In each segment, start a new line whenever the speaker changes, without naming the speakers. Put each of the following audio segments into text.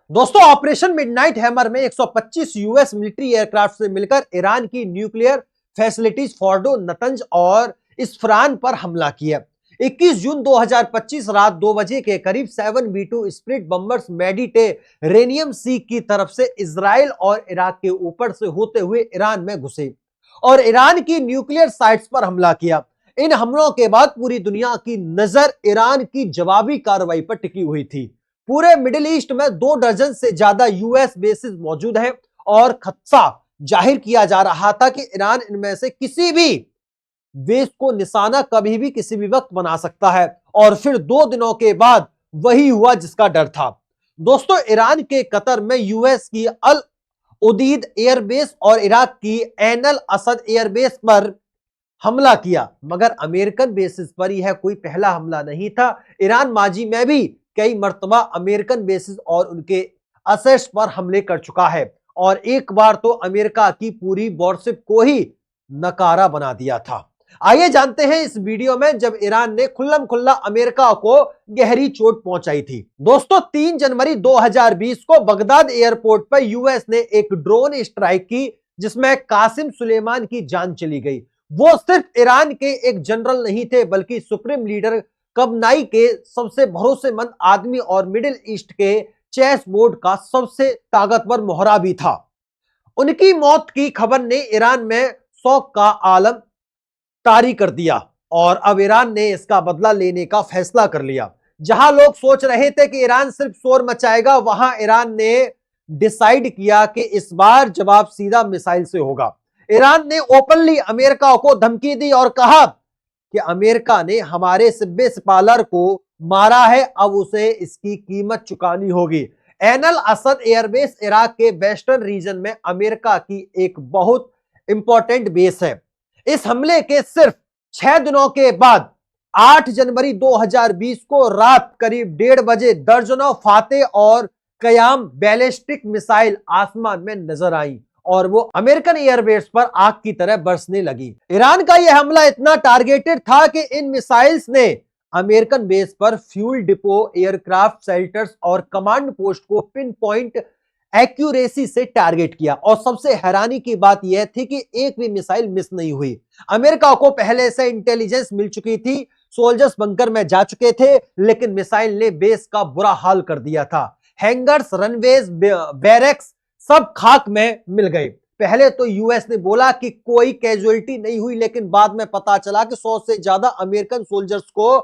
दोस्तों, operation midnight hammer में 125 US military aircraft से मिलकर ईरान की न्यूक्लियर फैसिलिटीज फोर्डो, नतंज और इस्फरान पर हमला किया। 21 जून 2025 रात 2 बजे के करीब 7B2 स्प्लिट बम्बर्स मेडिटेरेनियम सी की तरफ से इजराइल और इराक के ऊपर से होते हुए ईरान में घुसे और ईरान की न्यूक्लियर साइट्स पर हमला किया। इन हमलों के बाद पूरी दुनिया की नजर ईरान की जवाबी कार्रवाई पर टिकी हुई थी। पूरे मिडिल ईस्ट में 2 दर्जन से ज्यादा यूएस बेसिस मौजूद हैं और खदशा जाहिर किया जा रहा था कि ईरान इनमें से किसी भी बेस को निशाना कभी भी किसी भी वक्त बना सकता है। और फिर 2 दिनों के बाद वही हुआ जिसका डर था। दोस्तों, ईरान के कतर में यूएस की अल उदीद एयरबेस और इराक की ऐन अल असद एयरबेस पर हमला किया, मगर अमेरिकन बेसिस पर यह कोई पहला हमला नहीं था। ईरान माजी में भी कई मर्तबा अमेरिकन बेसिस और उनके असेट्स पर हमले कर चुका है और एक बार तो अमेरिका की पूरी वॉरशिप को ही नकारा बना दिया था। आइए जानते हैं इस वीडियो में जब ईरान ने खुल्लम खुल्ला अमेरिका को गहरी चोट पहुंचाई थी। दोस्तों, 3 जनवरी 2020 को बगदाद एयरपोर्ट पर यूएस ने एक ड्रोन स्ट्राइक की जिसमें कासिम सुलेमान की जान चली गई। वो सिर्फ ईरान के एक जनरल नहीं थे बल्कि सुप्रीम लीडर कबनाई के सबसे भरोसेमंद आदमी और मिडिल ईस्ट के चेस बोर्ड का सबसे ताकतवर मोहरा भी था। उनकी मौत की खबर ने ईरान में शौक का आलम तारी कर दिया और अब ईरान ने इसका बदला लेने का फैसला कर लिया। जहां लोग सोच रहे थे कि ईरान सिर्फ शोर मचाएगा, वहां ईरान ने डिसाइड किया कि इस बार जवाब सीधा मिसाइल से होगा। ईरान ने ओपनली अमेरिका को धमकी दी और कहा कि अमेरिका ने हमारे सिब्बे सिपालर को मारा है, अब उसे इसकी कीमत चुकानी होगी। ऐन अल असद एयरबेस इराक के वेस्टर्न रीजन में अमेरिका की एक बहुत इंपॉर्टेंट बेस है। इस हमले के सिर्फ 6 दिनों के बाद 8 जनवरी 2020 को रात करीब 1:30 बजे दर्जनों फाते और कयाम बैलिस्टिक मिसाइल आसमान में नजर आई और वो अमेरिकन एयरबेस पर आग की तरह बरसने लगी। ईरान का यह हमला इतना टारगेटेड था कि इन मिसाइल्स ने अमेरिकन बेस पर फ्यूल डिपो, एयरक्राफ्ट शेल्टर्स और कमांड पोस्ट को पिन पॉइंट एक्यूरेसी से टारगेट किया। और सबसे हैरानी की बात यह थी कि एक भी मिसाइल मिस नहीं हुई। अमेरिका को पहले से इंटेलिजेंस मिल चुकी थी, सोल्जर्स बंकर में जा चुके थे, लेकिन मिसाइल ने बेस का बुरा हाल कर दिया था। हैंगर्स, रनवेज, बैरक्स सब खाक में मिल गए। पहले तो यूएस ने बोला कि कोई कैजुअलिटी नहीं हुई, लेकिन बाद में पता चला कि 100 से ज्यादा अमेरिकन सोल्जर्स को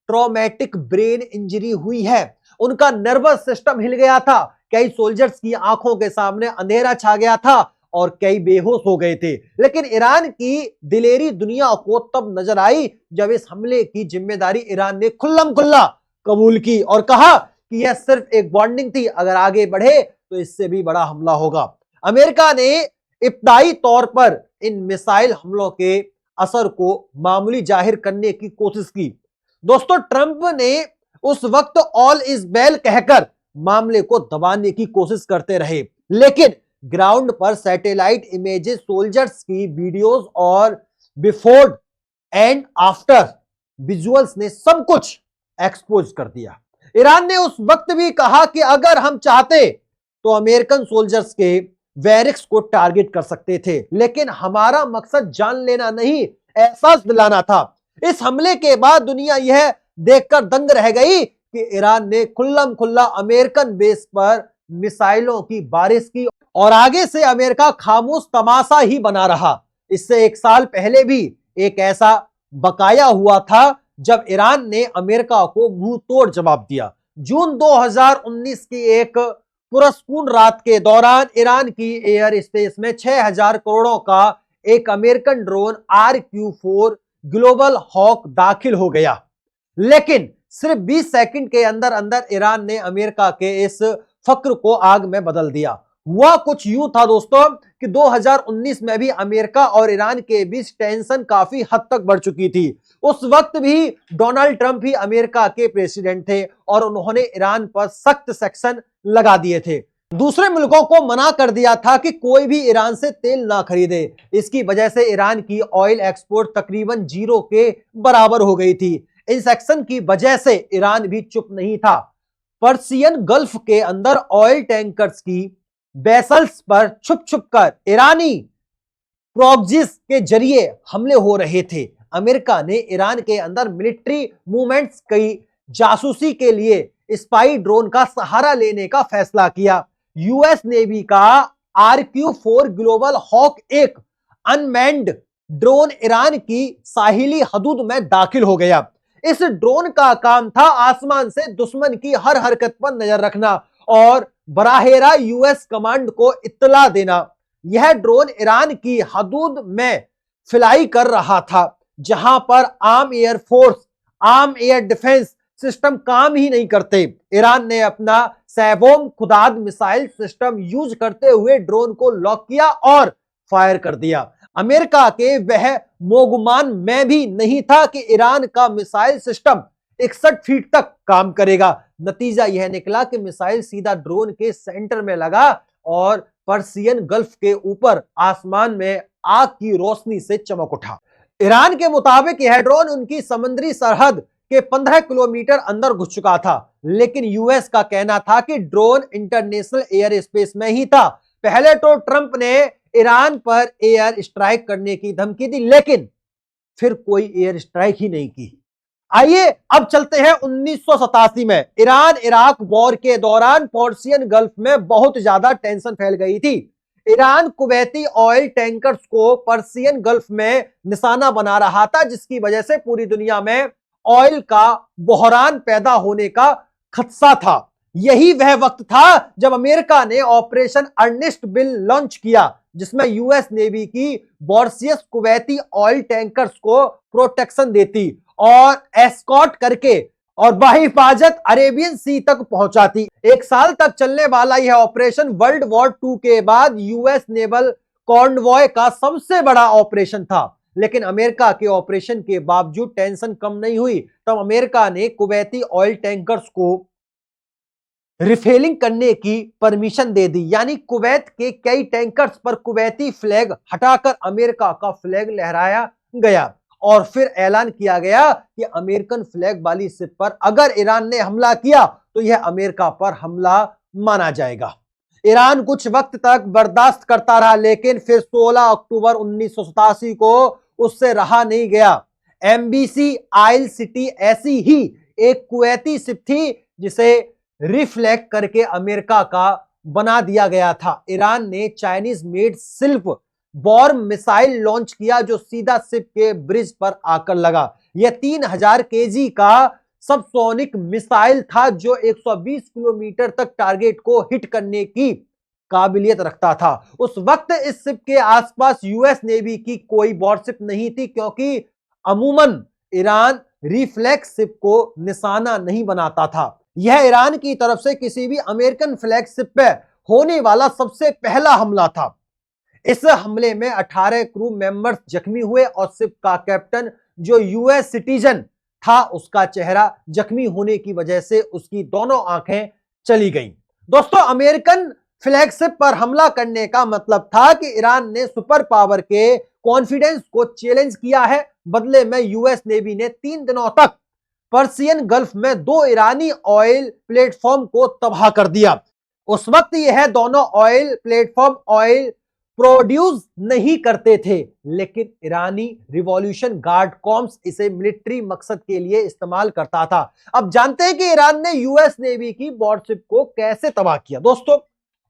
ट्रॉमेटिक ब्रेन इंजरी हुई है। उनका नर्वस सिस्टम हिल गया था, कई सोल्जर्स की आंखों के सामने अंधेरा छा गया था और कई बेहोश हो गए थे। लेकिन ईरान की दिलेरी दुनिया को तब नजर आई जब इस हमले की जिम्मेदारी ईरान ने खुल्लम खुल्ला कबूल की और कहा कि यह सिर्फ एक वार्निंग थी, अगर आगे बढ़े तो इससे भी बड़ा हमला होगा। अमेरिका ने इब्तदाई तौर पर इन मिसाइल हमलों के असर को मामूली जाहिर करने की कोशिश की। दोस्तों, ट्रंप ने उस वक्त ऑल इज वेल कहकर मामले को दबाने की कोशिश करते रहे, लेकिन ग्राउंड पर सैटेलाइट इमेजेस, सोल्जर्स की वीडियोस और बिफोर एंड आफ्टर विजुअल्स ने सब कुछ एक्सपोज कर दिया। ईरान ने उस वक्त भी कहा कि अगर हम चाहते तो अमेरिकन सोल्जर्स के बैरक्स को टारगेट कर सकते थे, लेकिन हमारा मकसद जान लेना नहीं, एहसास दिलाना था। इस हमले के बाद दुनिया यह देखकर दंग रह गई कि ईरान ने खुल्लम खुल्ला अमेरिकन बेस पर मिसाइलों की बारिश की और आगे से अमेरिका खामोश तमाशा ही बना रहा। इससे 1 साल पहले भी एक ऐसा बकाया हुआ था जब ईरान ने अमेरिका को मुंह तोड़ जवाब दिया। जून 2019 की एक पुरस्कून रात के दौरान ईरान की एयर स्पेस में 6000 करोड़ों का एक American drone RQ-4 global hoc दाखिल हो गया, लेकिन सिर्फ 20 सेकंड के अंदर अंदर ईरान ने अमेरिका के इस फक्र को आग में बदल दिया। हुआ कुछ यूं था दोस्तों कि 2019 में भी अमेरिका और ईरान के बीच टेंशन काफी हद तक बढ़ चुकी थी। उस वक्त भी डोनाल्ड ट्रंप ही अमेरिका के प्रेसिडेंट थे और उन्होंने ईरान पर सख्त सैंक्शन लगा दिए थे। दूसरे मुल्कों को मना कर दिया था कि कोई भी ईरान से तेल ना खरीदे। इसकी वजह से ईरान की ऑयल एक्सपोर्ट तकरीबन 0 के बराबर हो गई थी। इन सेक्शन की वजह से ईरान भी चुप नहीं था। पर्सियन गल्फ के अंदर ऑयल टैंकर्स की वेसल्स पर छुप छुप कर ईरानी प्रॉक्सीज के जरिए हमले हो रहे थे। अमेरिका ने ईरान के अंदर मिलिट्री मूवमेंट्स की जासूसी के लिए स्पाई ड्रोन का सहारा लेने का फैसला किया। यूएस नेवी का RQ-4 ग्लोबल हॉक एक अनमैन्ड ड्रोन ईरान की साहिली हदूद में दाखिल हो गया। इस ड्रोन का काम था आसमान से दुश्मन की हर हरकत पर नजर रखना और बराहेरा यूएस कमांड को इत्तला देना। यह ड्रोन ईरान की हदूद में फ्लाई कर रहा था, जहां पर arm air force, arm air defence system काम ही नहीं करते। ईरान ने अपना सैबोम खुदाद मिसाइल सिस्टम यूज करते हुए ड्रोन को लॉक किया और फायर कर दिया। अमेरिका के वह मोगुमान में भी नहीं था कि ईरान का मिसाइल सिस्टम 61 फीट तक काम करेगा। नतीजा यह निकला कि मिसाइल सीधा ड्रोन के सेंटर में लगा और पर्सियन गल्फ के ऊपर आसमान में आग की रोशनी से चमक उठा। ईरान के मुताबिक यह ड्रोन उनकी समुद्री सरहद के 15 किलोमीटर अंदर घुस चुका था, लेकिन यूएस का कहना था कि ड्रोन इंटरनेशनल एयर स्पेस में ही था। पहले तो ट्रंप ने ईरान पर एयर स्ट्राइक करने की धमकी दी, लेकिन फिर कोई एयर स्ट्राइक ही नहीं की। आइए अब चलते हैं 1987 में। ईरान इराक वॉर के दौरान पर्सियन गल्फ में बहुत ज्यादा टेंशन फैल गई थी। ईरान कुवैती ऑयल टैंकर्स को पर्सियन गल्फ में निशाना बना रहा था, जिसकी वजह से पूरी दुनिया में ऑयल का बहरान पैदा होने का खदशा था। यही वह वक्त था जब अमेरिका ने ऑपरेशन अर्नेस्ट बिल लॉन्च किया, जिसमें यूएस नेवी की बॉर्सियस कुवैती ऑयल टैंकर्स को प्रोटेक्शन देती और एस्कॉर्ट करके और बहिफाजत अरेबियन सी तक पहुंचाती। 1 साल तक चलने वाला यह ऑपरेशन वर्ल्ड वॉर 2 के बाद यूएस नेवल कॉन्वॉय का सबसे बड़ा ऑपरेशन था। लेकिन अमेरिका के ऑपरेशन के बावजूद टेंशन कम नहीं हुई। तब अमेरिका ने कुवैती ऑयल टैंकर्स को रिफिलिंग करने की परमिशन दे दी, यानी कुवैत के कई टैंकर्स पर कुवैती फ्लैग हटाकर अमेरिका का फ्लैग लहराया गया और फिर ऐलान किया गया कि अमेरिकन फ्लैग वाली शिप पर अगर ईरान ने हमला किया तो यह अमेरिका पर हमला माना जाएगा। ईरान कुछ वक्त तक बर्दाश्त करता रहा, लेकिन फिर 16 अक्टूबर 1987 को उससे रहा नहीं गया। एमबीसी आइल सिटी ऐसी ही एक कुवैती शिप थी जिसे रिफ्लेक्ट करके अमेरिका का बना दिया गया था। ईरान ने चाइनीज मेड सिल्फ बॉर्म मिसाइल लॉन्च किया, जो सीधा शिप के ब्रिज पर आकर लगा। यह 3000 केजी का सबसोनिक मिसाइल था, जो 120 किलोमीटर तक टारगेट को हिट करने की काबिलियत रखता था। उस वक्त इस शिप के आसपास यूएस नेवी की कोई वॉरशिप नहीं थी, क्योंकि अमूमन ईरान रिफ्लेक्स शिप को निशाना नहीं बनाता था। यह ईरान की तरफ से किसी भी अमेरिकन फ्लैगशिप पे होने वाला सबसे पहला हमला था। इस हमले में 18 क्रू मेंबर्स जख्मी हुए और शिप का कैप्टन, जो यूएस सिटीजन था, उसका चेहरा जख्मी होने की वजह से उसकी दोनों आंखें चली गईं। दोस्तों, अमेरिकन फ्लैगशिप पर हमला करने का मतलब था कि ईरान ने सुपर पावर के कॉन्फिडेंस को चैलेंज किया है। बदले में यूएस नेवी ने 3 दिनों तक पर्सियन गल्फ में 2 ईरानी ऑयल प्लेटफॉर्म को तबाह कर दिया। उस वक्त यह दोनों ऑयल प्लेटफॉर्म ऑयल प्रोड्यूस नहीं करते थे, लेकिन ईरानी रिवॉल्यूशन गार्ड कॉर्प्स इसे मिलिट्री मकसद के लिए इस्तेमाल करता था। अब जानते हैं कि ईरान ने यूएस नेवी की वॉरशिप को कैसे तबाह किया। दोस्तों,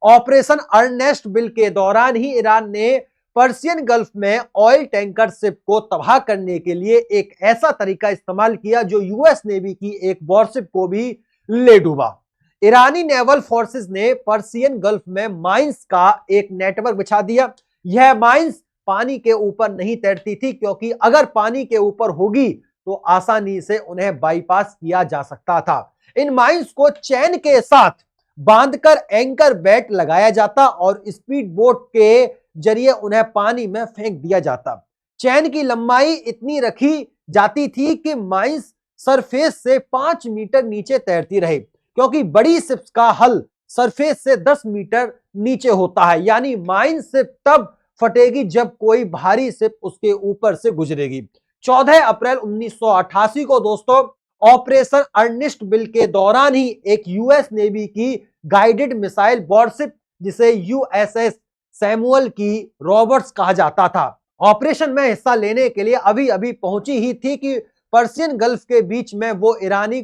ऑपरेशन अर्नेस्ट बिल के दौरान ही ईरान ने पर्सियन गल्फ में ऑयल टैंकर शिप को तबाह करने के लिए एक ऐसा तरीका इस्तेमाल किया जो यूएस नेवी की एक वॉरशिप को भी ले डूबा। ईरानी नेवल फोर्सेस ने पर्सियन गल्फ में माइंस का एक नेटवर्क बिछा दिया। यह माइंस पानी के ऊपर नहीं तैरती थी, क्योंकि अगर पानी के ऊपर होगी तो आसानी से उन्हें बाईपास किया जा सकता था। इन माइंस को चैन के साथ बांधकर एंकर बेट लगाया जाता और स्पीड बोट के जरिए उन्हें पानी में फेंक दिया जाता। चैन की लंबाई इतनी रखी जाती थी कि माइंस सरफेस से 5 मीटर नीचे तैरती रहे, क्योंकि बड़ी शिप्स का हल सरफेस से 10 मीटर नीचे होता है। यानी माइन शिप तब फटेगी जब कोई भारी शिप उसके ऊपर से गुजरेगी। 14 अप्रैल 1988 को दोस्तों ऑपरेशन अर्निस्ट बिल के दौरान ही एक यूएस नेवी की गाइडेड मिसाइल वॉरशिप जिसे यूएसएस सैमुअल की रॉबर्ट्स कहा जाता था, ऑपरेशन में हिस्सा लेने के लिए अभी अभी पहुंची ही थी कि पर्शियन गल्फ के बीच में वो ईरानी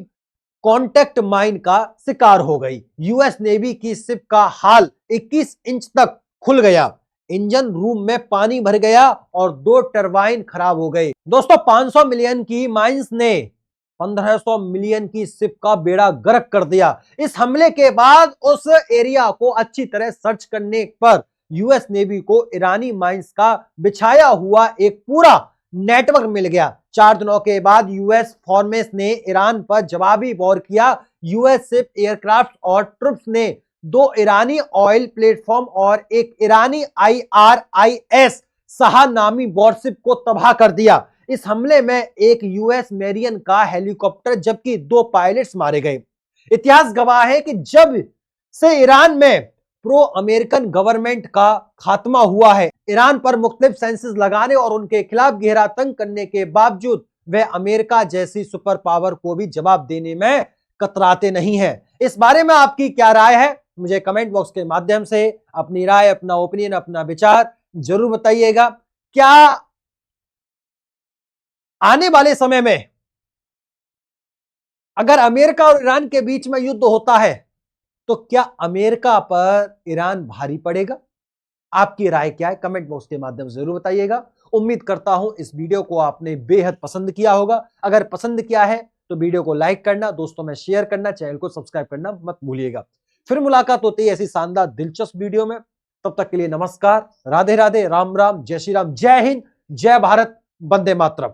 कॉन्टेक्ट माइन का शिकार हो गई। यूएस नेवी की शिप का हाल 21 इंच तक खुल गया, इंजन रूम में पानी भर गया और 2 टरबाइन खराब हो गए। दोस्तों 500 मिलियन की माइंस ने 1500 मिलियन की शिप का बेड़ा गर्क कर दिया। इस हमले के बाद उस एरिया को अच्छी तरह सर्च करने पर यूएस नेवी को ईरानी माइंस का बिछाया हुआ एक पूरा नेटवर्क मिल गया। 4 दिनों के बाद यूएस फॉर्मेस ने ईरान पर जवाबी वॉर किया। यूएस शिप, एयरक्राफ्ट और ट्रुप्स ने 2 ईरानी ऑयल प्लेटफॉर्म और एक ईरानी IRIS शाह नामी वॉरशिप को तबाह कर दिया। इस हमले में एक यूएस मेरियन का हेलीकॉप्टर जबकि 2 पायलट्स मारे गए। इतिहास गवाह है कि जब से ईरान में प्रो अमेरिकन गवर्नमेंट का खात्मा हुआ है, ईरान पर मुख्तलिफ सेंसेस लगाने और उनके खिलाफ गहरा तंग करने के बावजूद वह अमेरिका जैसी सुपर पावर को भी जवाब देने में कतराते नहीं है। इस बारे में आपकी क्या राय है? मुझे कमेंट बॉक्स के माध्यम से अपनी राय, अपना ओपिनियन, अपना विचार जरूर बताइएगा। क्या आने वाले समय में अगर अमेरिका और ईरान के बीच में युद्ध होता है तो क्या अमेरिका पर ईरान भारी पड़ेगा? आपकी राय क्या है? कमेंट बॉक्स के माध्यम से जरूर बताइएगा। उम्मीद करता हूं इस वीडियो को आपने बेहद पसंद किया होगा। अगर पसंद किया है तो वीडियो को लाइक करना, दोस्तों में शेयर करना, चैनल को सब्सक्राइब करना मत भूलिएगा। फिर मुलाकात होती है ऐसी शानदार दिलचस्प वीडियो में। तब तक के लिए नमस्कार, राधे राधे, राम राम, जय श्री राम, जय हिंद, जय भारत, वंदे मातरम।